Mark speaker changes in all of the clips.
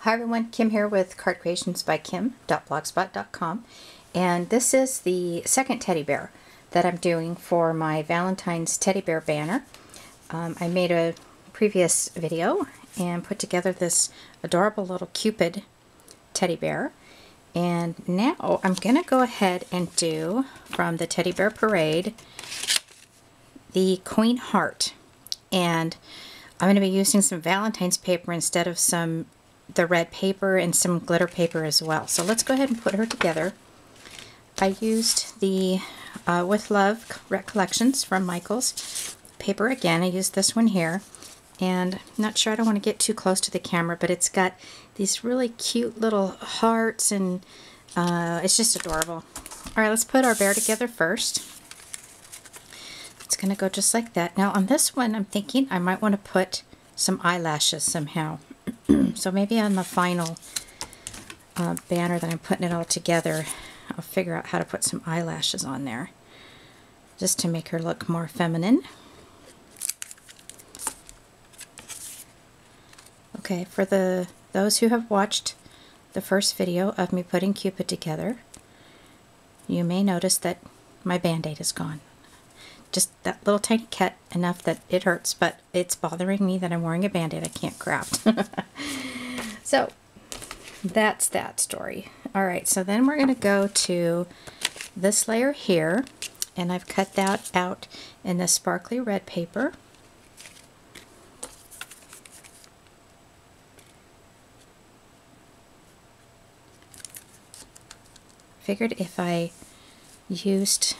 Speaker 1: Hi everyone, Kim here with cartcreationsbykim.blogspot.com, and this is the second teddy bear that I'm doing for my Valentine's teddy bear banner. I made a previous video and put together this adorable little Cupid teddy bear, and now I'm going to go ahead and do, from the Teddy Bear Parade, the Queen Heart. And I'm going to be using some Valentine's paper instead of the red paper, and some glitter paper as well. So let's go ahead and put her together. I used the With Love Recollections from Michaels paper again. I used this one here, and I'm not sure, I don't want to get too close to the camera, but it's got these really cute little hearts, and it's just adorable. Alright, let's put our bear together first. It's going to go just like that. Now on this one, I'm thinking I might want to put some eyelashes somehow. So maybe on the final banner that I'm putting it all together, I'll figure out how to put some eyelashes on there, just to make her look more feminine. Okay, for those who have watched the first video of me putting Cupid together, you may notice that my band-aid is gone. Just that little tiny cut, enough that it hurts, but it's bothering me that I'm wearing a band-aid I can't craft. So that's that story. Alright, so then we're going to go to this layer here, and I've cut that out in the sparkly red paper. Figured if I used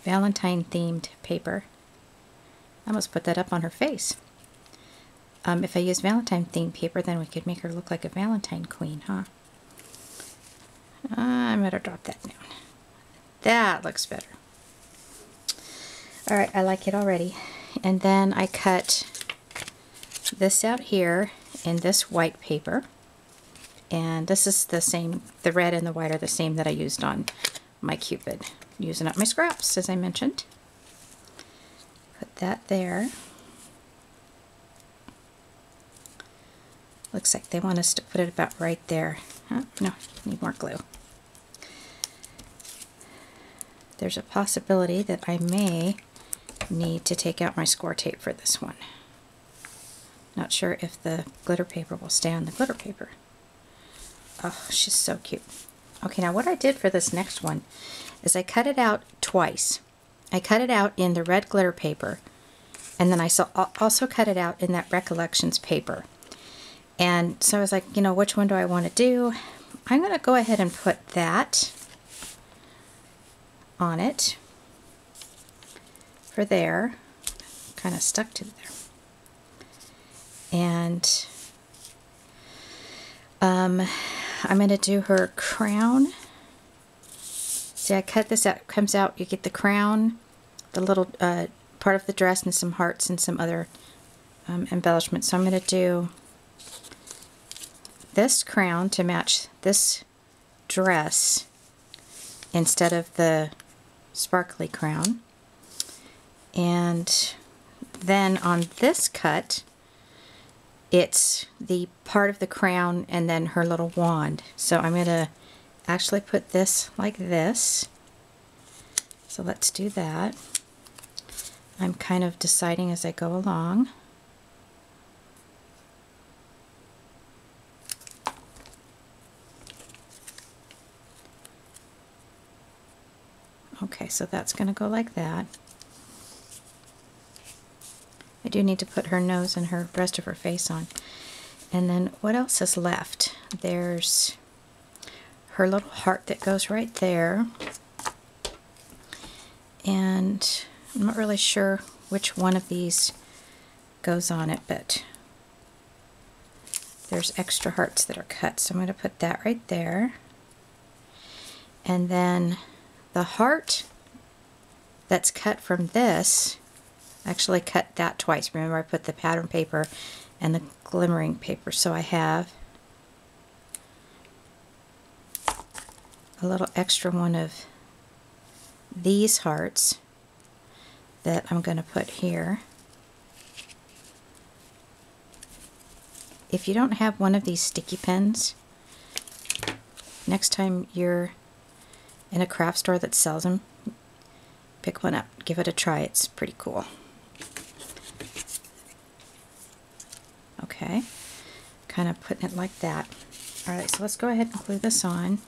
Speaker 1: Valentine themed paper, I almost put that up on her face. If I use Valentine themed paper, then we could make her look like a Valentine Queen, huh? I better drop that down. That looks better. Alright, I like it already. And then I cut this out here in this white paper. And this is the same, the red and the white are the same that I used on my Cupid. Using up my scraps, as I mentioned. Put that there. Looks like they want us to put it about right there. Huh? No, need more glue. There's a possibility that I may need to take out my score tape for this one. Not sure if the glitter paper will stay on the glitter paper. Oh, she's so cute. Okay, now what I did for this next one is I cut it out twice. I cut it out in the red glitter paper, and then I also cut it out in that Recollections paper. And so I was like, you know, which one do I want to do? I'm going to go ahead and put that on it for there. Kind of stuck to there. And I'm going to do her crown. See, I cut this out. It comes out, you get the crown, the little part of the dress, and some hearts and some other embellishments. So I'm going to do this crown to match this dress instead of the sparkly crown. And then on this cut, it's the part of the crown and then her little wand. So I'm going to actually put this like this. So let's do that. I'm kind of deciding as I go along. Okay, so that's going to go like that. I do need to put her nose and her rest of her face on. And then what else is left? There's her little heart that goes right there. And I'm not really sure which one of these goes on it, but there's extra hearts that are cut. So I'm going to put that right there. And then the heart that's cut from this, actually cut that twice. Remember, I put the pattern paper and the glimmering paper. So I have a little extra one of these hearts that I'm going to put here. if you don't have one of these sticky pens, next time you're in a craft store that sells them, pick one up. Give it a try. It's pretty cool. Okay, kind of putting it like that. All right, so let's go ahead and glue this on.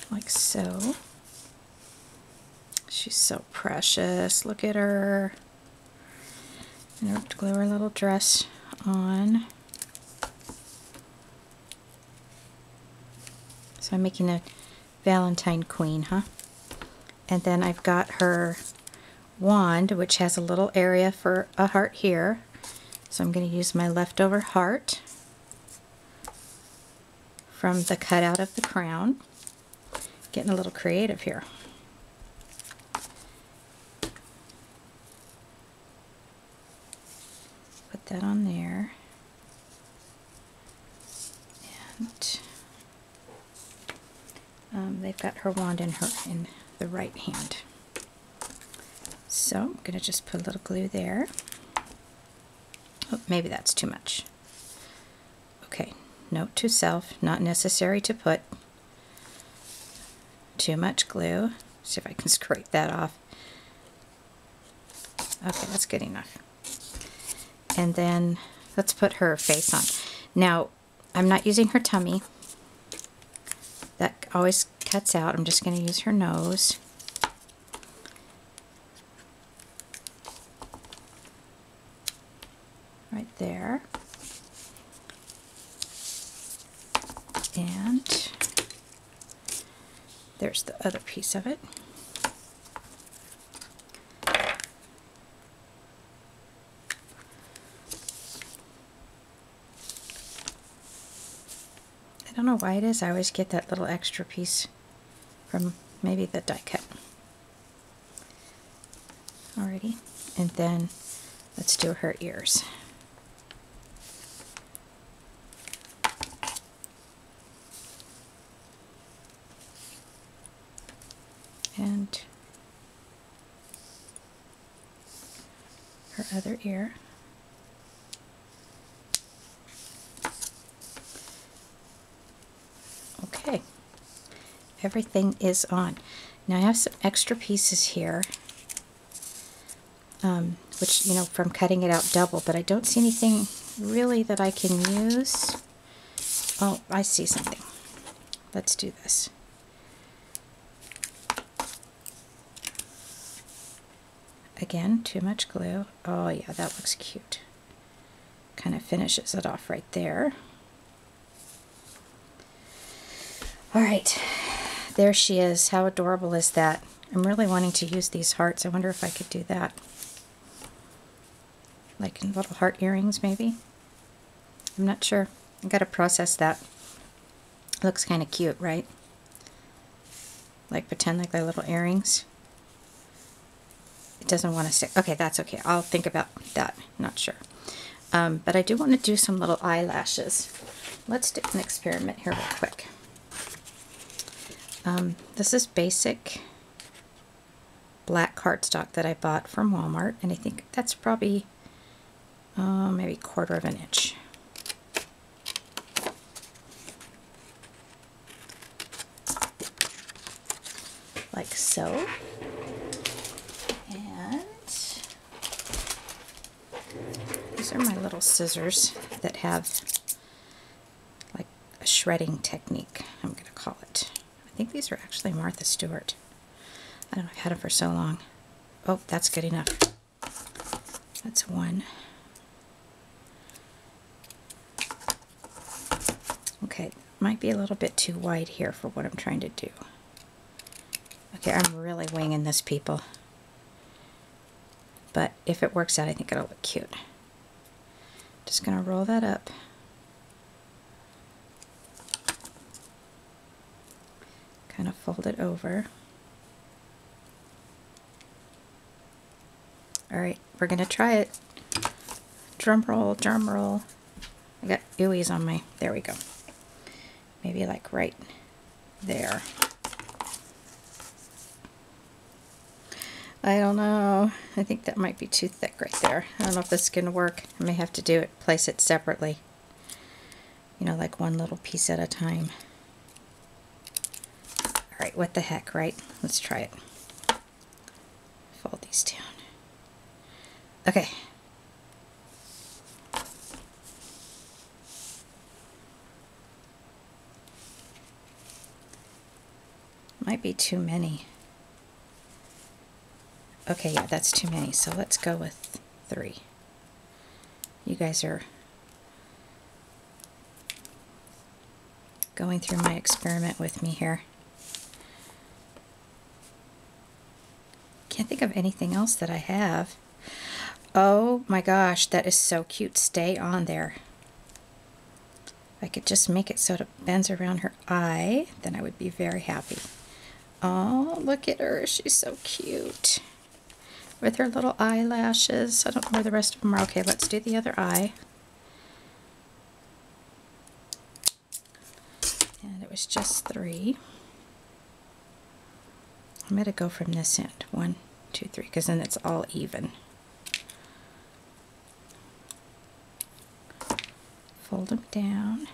Speaker 1: Like so. She's so precious. Look at her. I'm going to glue her little dress on. So I'm making a Valentine Queen, huh? And then I've got her wand, which has a little area for a heart here. So I'm going to use my leftover heart from the cutout of the crown. Getting a little creative here. Put that on there. And they've got her wand in the right hand. So I'm going to just put a little glue there. Oh, maybe that's too much. Okay, note to self, not necessary to put too much glue. See if I can scrape that off. Okay, that's good enough. And then let's put her face on. Now, I'm not using her tummy. That always cuts out. I'm just going to use her nose. Right there. And there's the other piece of it. I don't know why it is. I always get that little extra piece from maybe the die cut. Alrighty, and then let's do her ears. And her other ear. Okay, everything is on. Now I have some extra pieces here, which, you know, from cutting it out double, but I don't see anything really that I can use. Oh, I see something. Let's do this. Again, too much glue. Oh yeah, that looks cute. Kind of finishes it off right there. Alright, there she is. How adorable is that? I'm really wanting to use these hearts. I wonder if I could do that. Like in little heart earrings, maybe? I'm not sure. I've got to process that. Looks kind of cute, right? Like pretend like they're little earrings. It doesn't want to stick. Okay, that's okay. I'll think about that. Not sure. But I do want to do some little eyelashes. Let's do an experiment here real quick. This is basic black cardstock that I bought from Walmart, and I think that's probably maybe 1/4 of an inch. Like so. And these are my little scissors that have like a shredding technique, I'm going to call it. I think these are actually Martha Stewart. I don't know, I've had them for so long. Oh, that's good enough. That's one. Okay, might be a little bit too wide here for what I'm trying to do. Okay, I'm really winging this, people. But if it works out, I think it'll look cute. Just going to roll that up. Kind of fold it over. Alright, we're going to try it. Drum roll, drum roll. I got ooeyes on my, there we go. Maybe like right there. I don't know. I think that might be too thick right there. I don't know if this is going to work. I may have to place it separately. You know, like one little piece at a time. Alright, what the heck, right? Let's try it. Fold these down. Okay. Might be too many. Okay, yeah, that's too many. So let's go with 3. You guys are going through my experiment with me here. Can't think of anything else that I have. Oh my gosh, that is so cute. Stay on there. If I could just make it so it bends around her eye, then I would be very happy. Oh, look at her. She's so cute. With her little eyelashes. I don't know where the rest of them are. Okay, let's do the other eye. And it was just 3. I'm going to go from this end. 1, 2, 3, because then it's all even. Fold them down.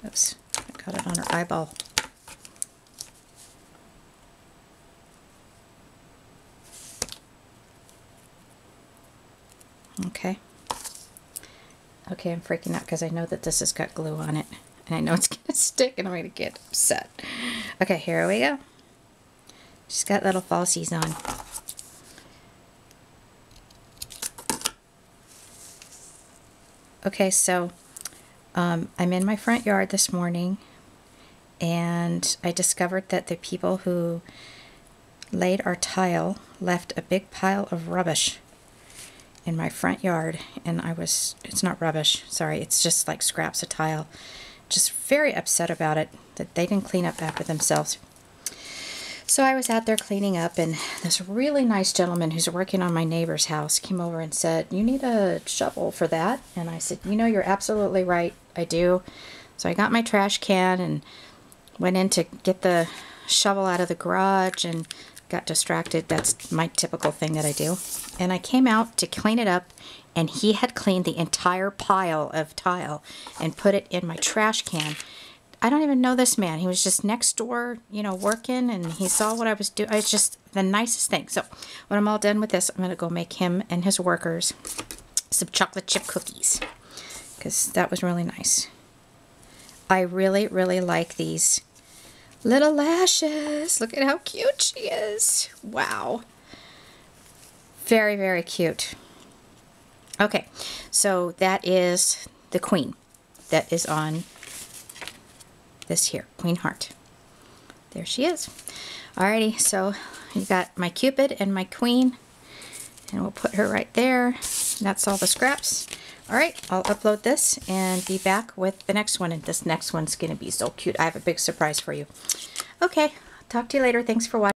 Speaker 1: Oops, I got it on her eyeball. Okay. Okay, I'm freaking out because I know that this has got glue on it. And I know it's going to stick and I'm going to get upset. Okay, here we go. She's got little falsies on. Okay, so I'm in my front yard this morning and I discovered that the people who laid our tile left a big pile of rubbish in my front yard, and it's not rubbish, sorry, it's just like scraps of tile. Just very upset about it, that they didn't clean up after themselves. So I was out there cleaning up, and this really nice gentleman who's working on my neighbor's house came over and said, "You need a shovel for that." And I said, "You know, you're absolutely right, I do." So I got my trash can and went in to get the shovel out of the garage and got distracted. That's my typical thing that I do. And I came out to clean it up, and he had cleaned the entire pile of tile and put it in my trash can. I don't even know this man. He was just next door, you know, working, and he saw what I was doing. It's just the nicest thing. So when I'm all done with this, I'm going to go make him and his workers some chocolate chip cookies, because that was really nice. I really, really like these little lashes. Look at how cute she is. Wow. Very, very cute. Okay, so that is the queen that is on this here, Queen Heart. There she is. Alrighty, so you got my Cupid and my Queen, and we'll put her right there. That's all the scraps. Alright, I'll upload this and be back with the next one, and this next one's going to be so cute. I have a big surprise for you. Okay, talk to you later. Thanks for watching.